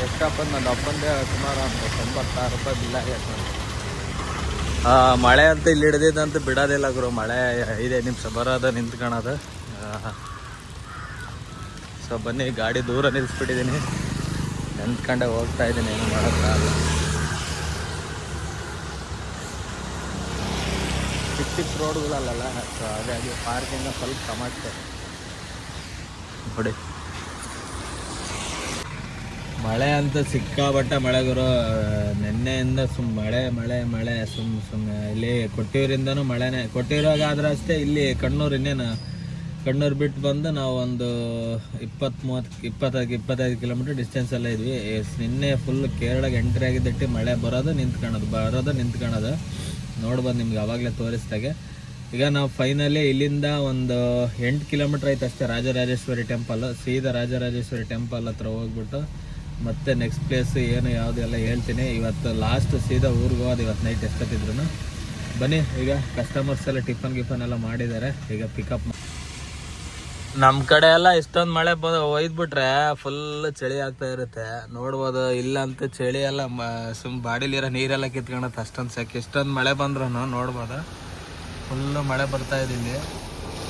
ಎಷ್ಟಪ್ಪ ನನ್ನ ಅಪ್ಪಂದೇ ಸುಮಾರು ಒಂದು 96 ರೂಪಾಯಿ ಬಿಲ್ ಆಗೈತೆ. ಮಳೆ ಅಂತ ಇಲ್ಲಿ ಹಿಡಿದಿದ್ದಂತೂ ಬಿಡೋದಿಲ್ಲ ಗುರು. ಮಳೆ 5 ನಿಮಿಷ ಬರೋದು ನಿಂತ್ಕೊಳ್ಳೋದು. ಸೊ ಬನ್ನಿ, ಗಾಡಿ ದೂರ ನಿಲ್ಲಿಸ್ಬಿಟ್ಟಿದ್ದೀನಿ, ನೆನ್ತ್ಕೊಂಡೆ ಹೋಗ್ತಾ ಇದ್ದೀನಿ, ಏನು ಮಾಡೋಕ್ಕಾಗಲ್ಲ. ಚಿಕ್ಕ ರೋಡ್ಗಳಲ್ಲ, ಸೊ ಹಾಗಾಗಿ ಪಾರ್ಕಿಂಗ್ ಸ್ವಲ್ಪ ಸಮಸ್ಯೆ. ನೋಡಿ, ಮಳೆ ಅಂತ ಸಿಕ್ಕಾಬಟ್ಟೆ ಮಳೆ ಗುರು. ನಿನ್ನೆಯಿಂದ ಮಳೆ ಸುಮ್ಮನೆ ಇಲ್ಲಿ ಕೊಟ್ಟಿಯೂರಿಂದನೂ ಮಳೆನೇ. ಕೊಟ್ಟಿಯೂರಾಗ ಆದ್ರೆ ಅಷ್ಟೇ, ಇಲ್ಲಿ ಕಣ್ಣೂರು ಬಿಟ್ಟು ಬಂದು ನಾವು ಒಂದು 20-25 ಕಿಲೋಮೀಟ್ರ್ ಡಿಸ್ಟೆನ್ಸಲ್ಲೇ ಇದ್ವಿ. ನಿನ್ನೆ ಫುಲ್ ಕೇರಳಗೆ ಎಂಟ್ರಿ ಆಗಿದ್ದಟ್ಟು ಮಳೆ ಬರೋದು ನಿಂತ್ಕೊಳ್ಳೋದು ನೋಡ್ಬೋದು ನಿಮ್ಗೆ ಆವಾಗಲೇ ತೋರಿಸ್ದಾಗೆ. ಈಗ ನಾವು ಫೈನಲಿ ಇಲ್ಲಿಂದ ಒಂದು 8 ಕಿಲೋಮೀಟ್ರ್ ಆಯ್ತು ಅಷ್ಟೇ ರಾಜರಾಜೇಶ್ವರಿ ಟೆಂಪಲ್. ಸೀದಾ ರಾಜರಾಜೇಶ್ವರಿ ಟೆಂಪಲ್ ಹತ್ರ ಹೋಗ್ಬಿಟ್ಟು ಮತ್ತೆ ನೆಕ್ಸ್ಟ್ ಪ್ಲೇಸ್ ಏನು ಯಾವುದು ಎಲ್ಲ ಹೇಳ್ತೀನಿ. ಇವತ್ತು ಲಾಸ್ಟ್ ಸೀದಾ ಊರಿಗೆ ಹೋಗೋದು ಇವತ್ತು ನೈಟ್ ಎಷ್ಟೊತ್ತಿದ್ರು. ಬನ್ನಿ, ಈಗ ಕಸ್ಟಮರ್ಸ್ ಎಲ್ಲ ಟಿಫನ್ ಎಲ್ಲ ಮಾಡಿದ್ದಾರೆ. ಈಗ ಪಿಕಪ್ ನಮ್ಮ ಕಡೆ ಎಲ್ಲ ಇಷ್ಟೊಂದು ಮಳೆ ಒಯ್ದ್ಬಿಟ್ರೆ ಫುಲ್ ಚಳಿ ಆಗ್ತಾ ಇರುತ್ತೆ. ನೋಡ್ಬೋದು, ಇಲ್ಲಂತೂ ಚಳಿ ಎಲ್ಲ ಬಾಡಿಲಿರೋ ನೀರೆಲ್ಲ ಕಿತ್ಕೊಳತ್ತೆ, ಅಷ್ಟೊಂದು ಸೆಕೆ. ಇಷ್ಟೊಂದು ಮಳೆ ಬಂದ್ರೂ ನೋಡ್ಬೋದು ಫುಲ್ಲು ಮಳೆ ಬರ್ತಾ ಇದೆ ಇಲ್ಲಿ.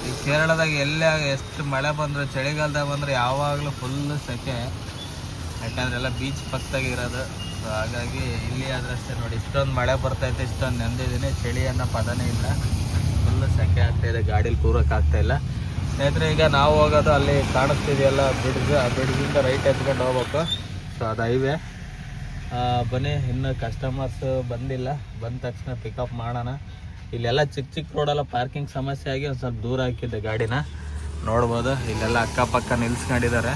ಈ ಕೇರಳದಾಗ ಎಲ್ಲೇ ಎಷ್ಟು ಮಳೆ ಬಂದರೆ, ಚಳಿಗಾಲದಾಗ ಬಂದರೆ ಯಾವಾಗಲೂ ಫುಲ್ಲು ಸೆಕೆ. ಯಾಕಂದ್ರೆ ಎಲ್ಲ ಬೀಚ್ ಪಕ್ಕದಾಗಿ ಇರೋದು. ಸೊ ಹಾಗಾಗಿ ಇಲ್ಲಿ ಆದ್ರೆ ಅಷ್ಟೇ. ನೋಡಿ, ಇಷ್ಟೊಂದು ಮಳೆ ಬರ್ತೈತೆ, ಇಷ್ಟೊಂದು ನೆಂದಿದ್ದೀನಿ, ಚಳಿ ಅನ್ನೋ ಪದನೇ ಇಲ್ಲ. ಫುಲ್ಲು ಸೆಕೆ ಆಗ್ತಾಯಿದೆ, ಗಾಡೀಲಿ ಕೂರೋಕ್ಕಾಗ್ತಾಯಿಲ್ಲ. ಸ್ನೇಹಿತರೆ, ಈಗ ನಾವು ಹೋಗೋದು ಅಲ್ಲಿ ಕಾಣಿಸ್ತಿದೆಯಲ್ಲ ಬ್ರಿಡ್ಜ್, ಆ ಬ್ರಿಡ್ಜಿಂದ ರೈಟ್ ಎತ್ಕೊಂಡು ಹೋಗ್ಬೇಕು. ಸೊ ಅದು ಹೈವೇ. ಬನ್ನಿ, ಇನ್ನು ಕಸ್ಟಮರ್ಸ್ ಬಂದಿಲ್ಲ, ಬಂದ ತಕ್ಷಣ ಪಿಕಪ್ ಮಾಡೋಣ. ಇಲ್ಲೆಲ್ಲ ಚಿಕ್ಕ ರೋಡೆಲ್ಲ ಪಾರ್ಕಿಂಗ್ ಸಮಸ್ಯೆ ಆಗಿ ಒಂದು ಸ್ವಲ್ಪ ದೂರ ಹಾಕಿದ್ದೆ ಗಾಡಿನ. ನೋಡ್ಬೋದು, ಇಲ್ಲೆಲ್ಲ ಅಕ್ಕಪಕ್ಕ ನಿಲ್ಸ್ಕೊಂಡಿದ್ದಾರೆ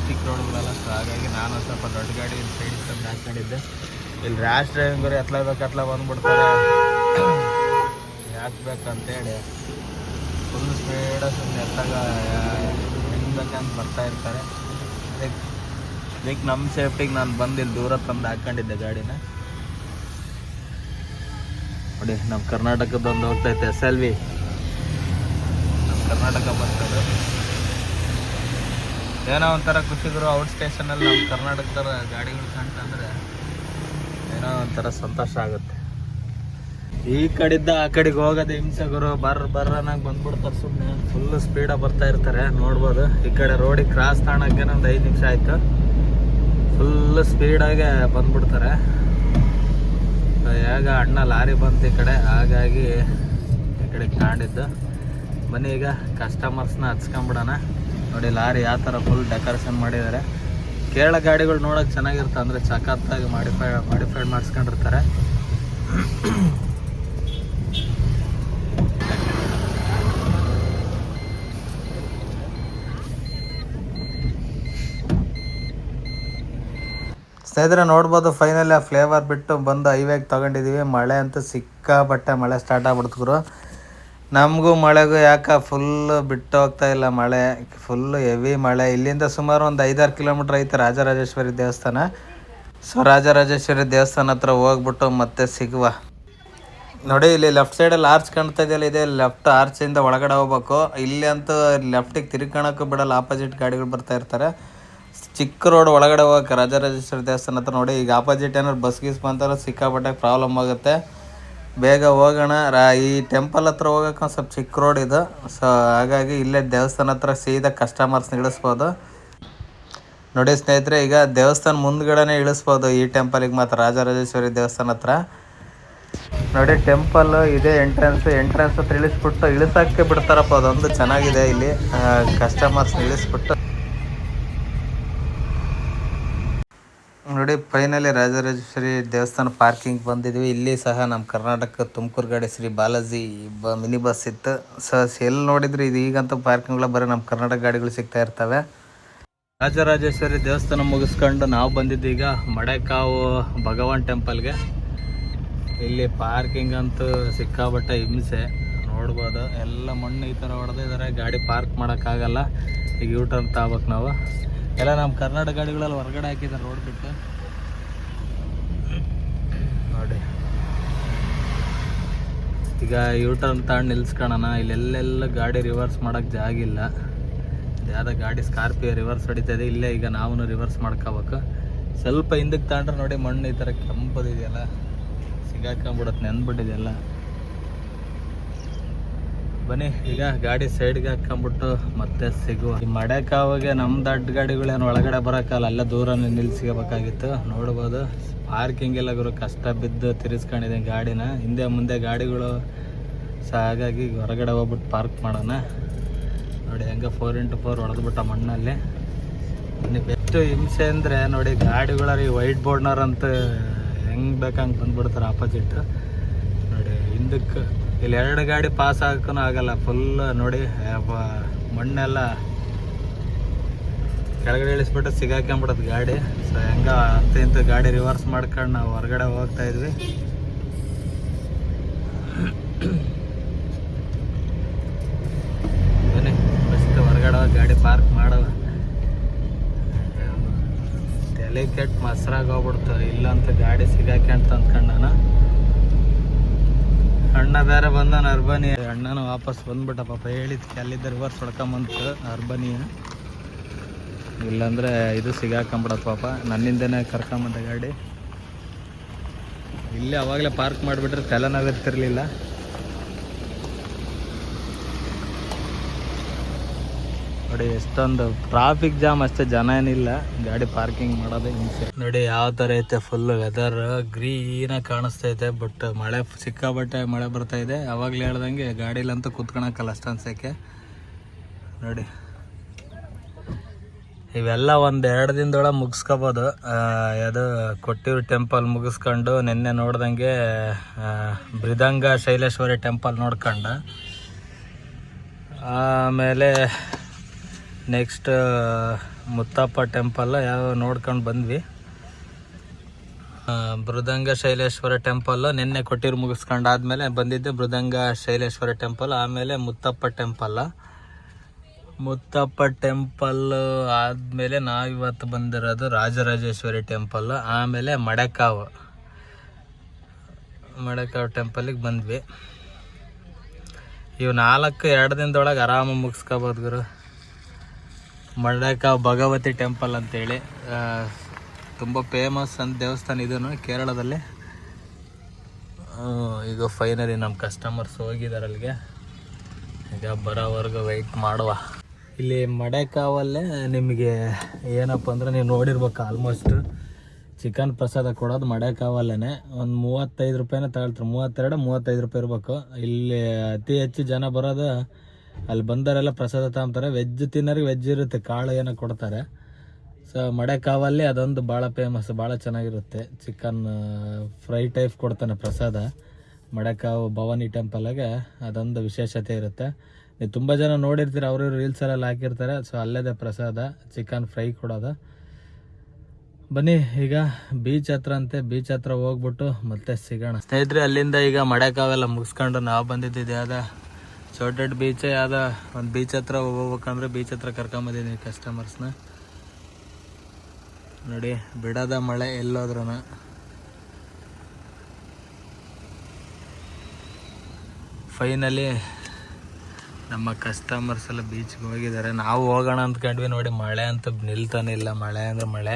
ಚಿಕ್ಕ ರೋಡ್ಗಳೆಲ್ಲ. ಸೊ ಹಾಗಾಗಿ ನಾನು ಸ್ವಲ್ಪ ದೊಡ್ಡ ಗಾಡಿ ಸೈಡ್ ತಂದು ಹಾಕ್ಕೊಂಡಿದ್ದೆ. ಇಲ್ಲಿ ರ್ಯಾಶ್ ಡ್ರೈವಿಂಗರು ಎತ್ಲ ಬಂದ್ಬಿಡ್ತಾರೆ, ಯಾಕೆ ಬೇಕಂತೇಳಿ ಫುಲ್ ಸ್ಪೀಡ ಸುಮ್ಮನೆ ಎತ್ತಾಗ ನಿಲ್ಬೇಕಂತ ಬರ್ತಾ ಇರ್ತಾರೆ. ಅದಕ್ಕೆ ನಮ್ಮ ಸೇಫ್ಟಿಗೆ ನಾನು ಬಂದು ಇಲ್ಲಿ ದೂರ ತಂದು ಹಾಕ್ಕೊಂಡಿದ್ದೆ ಗಾಡಿನ. ನೋಡಿ, ನಮ್ಮ ಕರ್ನಾಟಕದೊಂದು ಹೋಗ್ತೈತೆ SLV, ನಮ್ಮ ಕರ್ನಾಟಕ ಬರ್ತದೆ. ಏನೋ ಒಂಥರ ಖುಷಿಗರು. ಔಟ್ ಸ್ಟೇಷನಲ್ಲಿ ನಮ್ಮ ಕರ್ನಾಟಕದ ಗಾಡಿಗಳು ಕಂಡ್ರೆ ಏನೋ ಒಂಥರ ಸಂತೋಷ ಆಗುತ್ತೆ. ಈ ಕಡೆಯಿಂದ ಆ ಕಡೆಗೆ ಹೋಗೋದು ಹಿಂಸೆಗರು. ಬರ್ರನಾಗ ಬಂದ್ಬಿಡ್ತಾರೆ, ಸುಮ್ಮನೆ ಫುಲ್ಲು ಸ್ಪೀಡಾಗಿ ಬರ್ತಾ ಇರ್ತಾರೆ. ನೋಡ್ಬೋದು, ಈ ಕಡೆ ರೋಡಿಗೆ ಕ್ರಾಸ್ ತಾಣಕ್ಕೆ ಒಂದು 5 ನಿಮಿಷ ಆಯಿತು. ಫುಲ್ಲು ಸ್ಪೀಡಾಗೆ ಬಂದ್ಬಿಡ್ತಾರೆ. ಹೇಗ ಅಣ್ಣ ಲಾರಿ ಬಂತು ಈ ಕಡೆ, ಹಾಗಾಗಿ ಈ ಕಡೆಗೆ ಕಾಣಿದ್ದು. ಬನ್ನಿ, ಈಗ ಕಸ್ಟಮರ್ಸ್ನ ಹಚ್ಕೊಂಬಿಡೋಣ. ನೋಡಿ, ಲಾರಿ ಯಾವ ಥರ ಫುಲ್ ಡೆಕೋರೇಷನ್ ಮಾಡಿದ್ದಾರೆ. ಕೇರಳ ಗಾಡಿಗಳು ನೋಡೋಕೆ ಚೆನ್ನಾಗಿರುತ್ತೆ, ಅಂದರೆ ಸಖತ್ತಾಗಿ ಮಾಡಿಫೈಡ್ ಮಾಡಿಸ್ಕೊಂಡಿರ್ತಾರೆ. ಸ್ನೇಹಿತರೆ ನೋಡ್ಬೋದು, ಫೈನಲಿ ಆ ಫ್ಲೇವರ್ ಬಿಟ್ಟು ಬಂದು ಹೈವೇಗೆ ತೊಗೊಂಡಿದ್ದೀವಿ. ಮಳೆ ಅಂತೂ ಸಿಕ್ಕಾಪಟ್ಟೆ ಮಳೆ ಸ್ಟಾರ್ಟ್ ಆಗ್ಬಿಡ್ತಿದ್ರು. ನಮಗೂ ಮಳೆಗೂ ಯಾಕೆ ಫುಲ್ಲು ಬಿಟ್ಟು ಹೋಗ್ತಾ ಇಲ್ಲ ಮಳೆ, ಫುಲ್ಲು ಹೆವಿ ಮಳೆ. ಇಲ್ಲಿಂದ ಸುಮಾರು ಒಂದು 5-6 ಕಿಲೋಮೀಟ್ರ್ ಐತೆ ರಾಜರಾಜೇಶ್ವರಿ ದೇವಸ್ಥಾನ. ಸೊ ರಾಜರಾಜೇಶ್ವರಿ ದೇವಸ್ಥಾನ ಹತ್ರ ಹೋಗ್ಬಿಟ್ಟು ಮತ್ತೆ ಸಿಗುವ. ನೋಡಿ ಇಲ್ಲಿ ಲೆಫ್ಟ್ ಸೈಡಲ್ಲಿ ಆರ್ಚ್ ಕಾಣ್ತಾ ಇದೆಯಲ್ಲ, ಇದೆ ಲೆಫ್ಟ್ ಆರ್ಚಿಂದ ಒಳಗಡೆ ಹೋಗ್ಬೇಕು. ಇಲ್ಲಿ ಅಂತೂ ಲೆಫ್ಟಿಗೆ ತಿರ್ಕೊಳಕ್ಕೂ ಬಿಡಲ್ಲ, ಆಪೋಸಿಟ್ ಗಾಡಿಗಳು ಬರ್ತಾ ಇರ್ತಾರೆ. ಚಿಕ್ಕ ರೋಡ್ ಒಳಗಡೆ ಹೋಗಕ್ಕೆ ರಾಜರಾಜೇಶ್ವರಿ ದೇವಸ್ಥಾನ ಹತ್ರ. ನೋಡಿ ಈಗ ಆಪೋಸಿಟ್ ಏನಾದ್ರು ಬಸ್ ಗೀಸ್ ಬಂತಾರೆ ಸಿಕ್ಕಾಪಟ್ಟೆ ಪ್ರಾಬ್ಲಮ್ ಆಗುತ್ತೆ. ಬೇಗ ಹೋಗೋಣ. ಈ ಟೆಂಪಲ್ ಹತ್ರ ಹೋಗೋಕೆ ಒಂದು ಸ್ವಲ್ಪ ಚಿಕ್ಕ ರೋಡ್ ಇದು. ಸೊ ಹಾಗಾಗಿ ಇಲ್ಲೇ ದೇವಸ್ಥಾನ ಹತ್ರ ಸೀದಾ ಕಸ್ಟಮರ್ಸ್ ಇಳಿಸ್ಬೋದು. ನೋಡಿ ಸ್ನೇಹಿತರೆ, ಈಗ ದೇವಸ್ಥಾನ ಮುಂದ್ಗಡೆನೇ ಇಳಿಸ್ಬೋದು ಈ ಟೆಂಪಲಿಗೆ ಮಾತ್ರ, ರಾಜರಾಜೇಶ್ವರಿ ದೇವಸ್ಥಾನ ಹತ್ರ. ನೋಡಿ ಟೆಂಪಲ್ ಇದೆ, ಎಂಟ್ರೆನ್ಸ್ ಹತ್ರ ಇಳಿಸ್ಬಿಟ್ಟು ಇಳಿಸೋಕ್ಕೆ ಬಿಡ್ತಾರಪ್ಪ, ಅದೊಂದು ಚೆನ್ನಾಗಿದೆ ಇಲ್ಲಿ. ಕಸ್ಟಮರ್ಸ್ ಇಳಿಸ್ಬಿಟ್ಟು ನೋಡಿ ಫೈನಲಿ ರಾಜರಾಜೇಶ್ವರಿ ದೇವಸ್ಥಾನ ಪಾರ್ಕಿಂಗ್ ಬಂದಿದ್ವಿ. ಇಲ್ಲಿ ಸಹ ನಮ್ಮ ಕರ್ನಾಟಕ ತುಮಕೂರು ಗಾಡಿ ಶ್ರೀ ಬಾಲಾಜಿ ಮಿನಿ ಬಸ್ ಇತ್ತು. ಸೊ ಎಲ್ಲಿ ನೋಡಿದ್ರೆ ಇದು ಈಗಂತೂ ಪಾರ್ಕಿಂಗ್ಗಳ ಬರೀ ನಮ್ಮ ಕರ್ನಾಟಕ ಗಾಡಿಗಳು ಸಿಗ್ತಾ ಇರ್ತವೆ. ರಾಜರಾಜೇಶ್ವರಿ ದೇವಸ್ಥಾನ ಮುಗಿಸ್ಕೊಂಡು ನಾವು ಬಂದಿದ್ದು ಈಗ ಮಡೆಕಾವು ಭಗವಾನ್ ಟೆಂಪಲ್ಗೆ. ಇಲ್ಲಿ ಪಾರ್ಕಿಂಗ್ ಅಂತೂ ಸಿಕ್ಕಾಬಟ್ಟೆ ಹಿಂಸೆ ನೋಡ್ಬೋದು. ಎಲ್ಲ ಮಣ್ಣು ಈ ಥರ ಹೊಡೆದಿದ್ದಾರೆ, ಗಾಡಿ ಪಾರ್ಕ್ ಮಾಡೋಕ್ಕಾಗಲ್ಲ. ಈಗ ಯೂಟರ್ನ್ ತಗೋಬೇಕು ನಾವು. ಎಲ್ಲ ನಮ್ಮ ಕರ್ನಾಟಕ ಗಾಡಿಗಳಲ್ಲಿ ಹೊರಗಡೆ ಹಾಕಿದ್ದಾರೆ ರೋಡ್ ಬಿಟ್ಟು. ನೋಡಿ ಈಗ ಯೂಟರ್ನ್ ತಗೊಂಡು ನಿಲ್ಸ್ಕೊಳ್ಳೋಣ. ಇಲ್ಲೆಲ್ಲೆಲ್ಲ ಗಾಡಿ ರಿವರ್ಸ್ ಮಾಡೋಕ್ಕೆ ಜಾಗಿಲ್ಲ. ಯಾವುದೋ ಗಾಡಿ ಸ್ಕಾರ್ಪಿಯೋ ರಿವರ್ಸ್ ಹೊಡಿತಾಯಿದೆ, ಇಲ್ಲೇ ಈಗ ನಾವು ರಿವರ್ಸ್ ಮಾಡ್ಕೋಬೇಕು. ಸ್ವಲ್ಪ ಹಿಂದಕ್ಕೆ ತಗೊಂಡ್ರೆ ನೋಡಿ ಮಣ್ಣು ಈ ಥರ ಕೆಂಪದಿದೆಯಲ್ಲ, ಸಿಗಾಕೊಂಬಿಡುತ್ತೆ, ನೆಂದ್ಬಿಟ್ಟಿದೆಯಲ್ಲ. ಬನ್ನಿ ಈಗ ಗಾಡಿ ಸೈಡ್ಗೆ ಹಾಕ್ಕೊಂಬಿಟ್ಟು ಮತ್ತೆ ಸಿಗುವ. ಈ ಮಡೆಕಾವಿಗೆ ನಮ್ಮ ದೊಡ್ಡ ಗಾಡಿಗಳೇನು ಒಳಗಡೆ ಬರೋಕ್ಕಲ್ಲ, ಅಲ್ಲ ದೂರ ನಿಲ್ಲಿಸ್ಕೋಬೇಕಾಗಿತ್ತು. ನೋಡ್ಬೋದು ಪಾರ್ಕಿಂಗ್ ಎಲ್ಲ ಗುರು ಕಷ್ಟ ಬಿದ್ದು ತಿರ್ಸ್ಕೊಂಡಿದೆ ಗಾಡಿನ. ಹಿಂದೆ ಮುಂದೆ ಗಾಡಿಗಳು ಸೊ ಹಾಗಾಗಿ ಹೊರಗಡೆ ಹೋಗ್ಬಿಟ್ಟು ಪಾರ್ಕ್ ಮಾಡೋಣ. ನೋಡಿ ಹೆಂಗೆ 4x4 ಹೊಡೆದ್ಬಿಟ್ಟ ಮಣ್ಣಲ್ಲಿ. ಬೆಸ್ಟ್ ಹಿಂಸೆ ಅಂದರೆ ನೋಡಿ ಗಾಡಿಗಳಲ್ಲಿ ವೈಟ್ ಬೋರ್ಡ್ನವ್ರಂತ ಹೆಂಗೆ ಬೇಕಂಗೆ ಬಂದ್ಬಿಡ್ತಾರೆ ಆಪೋಸಿಟ್. ನೋಡಿ ಹಿಂದಕ್ಕೆ ಇಲ್ಲಿ 2 ಗಾಡಿ ಪಾಸ್ ಹಾಕೂ ಆಗಲ್ಲ, ಫುಲ್ ನೋಡಿ ಮಣ್ಣೆಲ್ಲ ಕೆಳಗಡೆ ಇಳಿಸ್ಬಿಟ್ಟು ಸಿಗಾಕೊಂಬಿಡೋದು ಗಾಡಿ. ಸೊ ಹೆಂಗ ಅಂತ ಇಂಥ ಗಾಡಿ ರಿವರ್ಸ್ ಮಾಡ್ಕೊಂಡು ನಾವು ಹೊರಗಡೆ ಹೋಗ್ತಾ ಇದ್ವಿ. ಬನ್ನಿ ಫಸ್ಟ್ ಹೊರಗಡೆ ಹೋಗಿ ಗಾಡಿ ಪಾರ್ಕ್ ಮಾಡವ. ತಲೆ ಕೆಟ್ಟು ಮಸ್ರಾಗಿ ಹೋಗ್ಬಿಡ್ತು, ಇಲ್ಲಂತ ಗಾಡಿ ಸಿಗಾಕ್ಯಂತ ಅಂದ್ಕೊಂಡು ನಾನು. ಅಣ್ಣ ಬೇರೆ ಬಂದಾನ ಅರ್ಬನಿ. ಅಣ್ಣನ ವಾಪಸ್ ಬಂದ್ಬಿಟ್ಟ ಪಾಪ, ಹೇಳಿದ್ಕೆ ಅಲ್ಲಿದ್ದ ರಿವರ್ಸ್ ಹೊಡ್ಕೊಂಬಂತು ಅರ್ಬನಿಯ. ಇಲ್ಲಾಂದರೆ ಇದು ಸಿಗಾಕೊಂಬಿಡೋದು ಪಾಪ. ನನ್ನಿಂದನೇ ಕರ್ಕೊಂಬಂದ ಗಾಡಿ. ಇಲ್ಲೇ ಅವಾಗಲೇ ಪಾರ್ಕ್ ಮಾಡಿಬಿಟ್ರೆ ತಲೆನೋವಿರ್ತಿರ್ಲಿಲ್ಲ. ನೋಡಿ ಎಷ್ಟೊಂದು ಟ್ರಾಫಿಕ್ ಜಾಮ್, ಅಷ್ಟೇ ಜನ ಏನಿಲ್ಲ, ಗಾಡಿ ಪಾರ್ಕಿಂಗ್ ಮಾಡೋದೇ ಹಿಂಸೆ. ನೋಡಿ ಯಾವ ಥರ ಐತೆ, ಫುಲ್ ವೆದರ್ ಗ್ರೀನಾಗಿ ಕಾಣಿಸ್ತೈತೆ. ಬಟ್ ಮಳೆ ಸಿಕ್ಕಾಬಟ್ಟೆ ಮಳೆ ಬರ್ತಾ ಇದೆ. ಅವಾಗಲೇ ಹೇಳ್ದಂಗೆ ಗಾಡಿಲಂತೂ ಕುತ್ಕೊಳಕ್ಕಲ್ಲ ಅಷ್ಟೊಂದು ಸೆಕೆ. ನೋಡಿ ಇವೆಲ್ಲ 1-2 ದಿನದೊಳಗೆ ಮುಗಿಸ್ಕೋಬೋದು. ಅದು ಕೊಟ್ಟಿರು ಟೆಂಪಲ್ ಮುಗಿಸ್ಕೊಂಡು ನಿನ್ನೆ ನೋಡ್ದಂಗೆ ಮೃದಂಗ ಶೈಲೇಶ್ವರಿ ಟೆಂಪಲ್ ನೋಡ್ಕೊಂಡು ಆಮೇಲೆ ನೆಕ್ಸ್ಟ್ ಮುತ್ತಪ್ಪ ಟೆಂಪಲ್ ಯಾವ ನೋಡ್ಕೊಂಡು ಬಂದ್ವಿ. ಮೃದಂಗ ಶೈಲೇಶ್ವರ ಟೆಂಪಲ್ ನಿನ್ನೆ ಕೊಟ್ಟಿರು ಮುಗಿಸ್ಕೊಂಡಾದ್ಮೇಲೆ ಬಂದಿದ್ದೆ ಮೃದಂಗ ಶೈಲೇಶ್ವರ ಟೆಂಪಲ್, ಆಮೇಲೆ ಮುತ್ತಪ್ಪ ಟೆಂಪಲ್ ಆದಮೇಲೆ ನಾವಿವತ್ತು ಬಂದಿರೋದು ರಾಜರಾಜೇಶ್ವರಿ ಟೆಂಪಲ್, ಆಮೇಲೆ ಮಡೆಕಾವು ಟೆಂಪಲಿಗೆ ಬಂದ್ವಿ. ಇವು 4-2 ದಿನದೊಳಗೆ ಆರಾಮಾಗಿ ಮುಗಿಸ್ಕೋಬೋದು ಗುರು. ಮಡೆಕಾವು ಭಗವತಿ ಟೆಂಪಲ್ ಅಂತೇಳಿ ತುಂಬ ಫೇಮಸ್ ಅಂತ ದೇವಸ್ಥಾನ ಇದೂ ಕೇರಳದಲ್ಲಿ. ಈಗ ಫೈನಲಿ ನಮ್ಮ ಕಸ್ಟಮರ್ಸ್ ಹೋಗಿದ್ದಾರೆ ಅಲ್ಲಿಗೆ, ಈಗ ಬರೋವರೆಗೂ ವೆಯ್ಟ್ ಮಾಡುವ. ಇಲ್ಲಿ ಮಡೆಕಾವಲ್ಲೇ ನಿಮಗೆ ಏನಪ್ಪ ಅಂದರೆ ನೀವು ನೋಡಿರ್ಬೇಕು ಆಲ್ಮೋಸ್ಟ್ ಚಿಕನ್ ಪ್ರಸಾದ ಕೊಡೋದು ಮಡೆಕಾವಲ್ಲೇ. ಒಂದು 35 ರೂಪಾಯಿನ ತಗೊಳ್ತಾರೆ, 32-35 ರೂಪಾಯಿ ಇರಬೇಕು. ಇಲ್ಲಿ ಅತಿ ಹೆಚ್ಚು ಜನ ಬರೋದು ಅಲ್ಲಿ ಬಂದವರೆಲ್ಲ ಪ್ರಸಾದ ತಗೊಂತಾರೆ. ವೆಜ್ ತಿನ್ನೋರಿಗೆ ವೆಜ್ ಇರುತ್ತೆ, ಕಾಳು ಏನೋ ಕೊಡ್ತಾರೆ. ಸೊ ಮಡೆಕಾವಲ್ಲಿ ಅದೊಂದು ಭಾಳ ಫೇಮಸ್, ಭಾಳ ಚೆನ್ನಾಗಿರುತ್ತೆ. ಚಿಕನ್ ಫ್ರೈ ಟೈಪ್ ಕೊಡ್ತಾನೆ ಪ್ರಸಾದ. ಮಡೆಕಾವು ಭವಾನಿ ಟೆಂಪಲ್ಗೆ ಅದೊಂದು ವಿಶೇಷತೆ ಇರುತ್ತೆ. ನೀವು ತುಂಬ ಜನ ನೋಡಿರ್ತೀರ, ಅವರು ರೀಲ್ಸಲ್ಲೆಲ್ಲ ಹಾಕಿರ್ತಾರೆ. ಸೊ ಅಲ್ಲೇ ಪ್ರಸಾದ ಚಿಕನ್ ಫ್ರೈ ಕೊಡೋದು. ಬನ್ನಿ ಈಗ ಬೀಚ್ ಹತ್ರ ಅಂತೆ, ಬೀಚ್ ಹತ್ರ ಹೋಗ್ಬಿಟ್ಟು ಮತ್ತೆ ಸಿಗೋಣ ಸ್ನೇಹಿತರೆ. ಅಲ್ಲಿಂದ ಈಗ ಮಡೆಕಾವೆಲ್ಲ ಮುಗಿಸ್ಕೊಂಡು ನಾವು ಬಂದಿದ್ದಿದ್ದು ಯಾವ್ದು ಚೋಟೆಡ್ ಬೀಚ್, ಯಾವ್ದು ಒಂದು ಬೀಚ್ ಹತ್ರ ಹೋಗ್ಬೇಕಂದ್ರೆ ಬೀಚ್ ಹತ್ರ ಕರ್ಕೊಂಬಂದಿದ್ದೀನಿ ಕಸ್ಟಮರ್ಸ್ನ. ನೋಡಿ ಬಿಡೋದ ಮಳೆ ಎಲ್ಲೋದ್ರೂ. ಫೈನಲಿ ನಮ್ಮ ಕಸ್ಟಮರ್ಸ್ ಎಲ್ಲ ಬೀಚ್ಗೆ ಹೋಗಿದ್ದಾರೆ. ನಾವು ಹೋಗೋಣ ಅಂದ್ಕೊಂಡ್ವಿ, ನೋಡಿ ಮಳೆ ಅಂತೂ ನಿಲ್ತಾನೆ ಇಲ್ಲ. ಮಳೆ ಅಂದರೆ ಮಳೆ.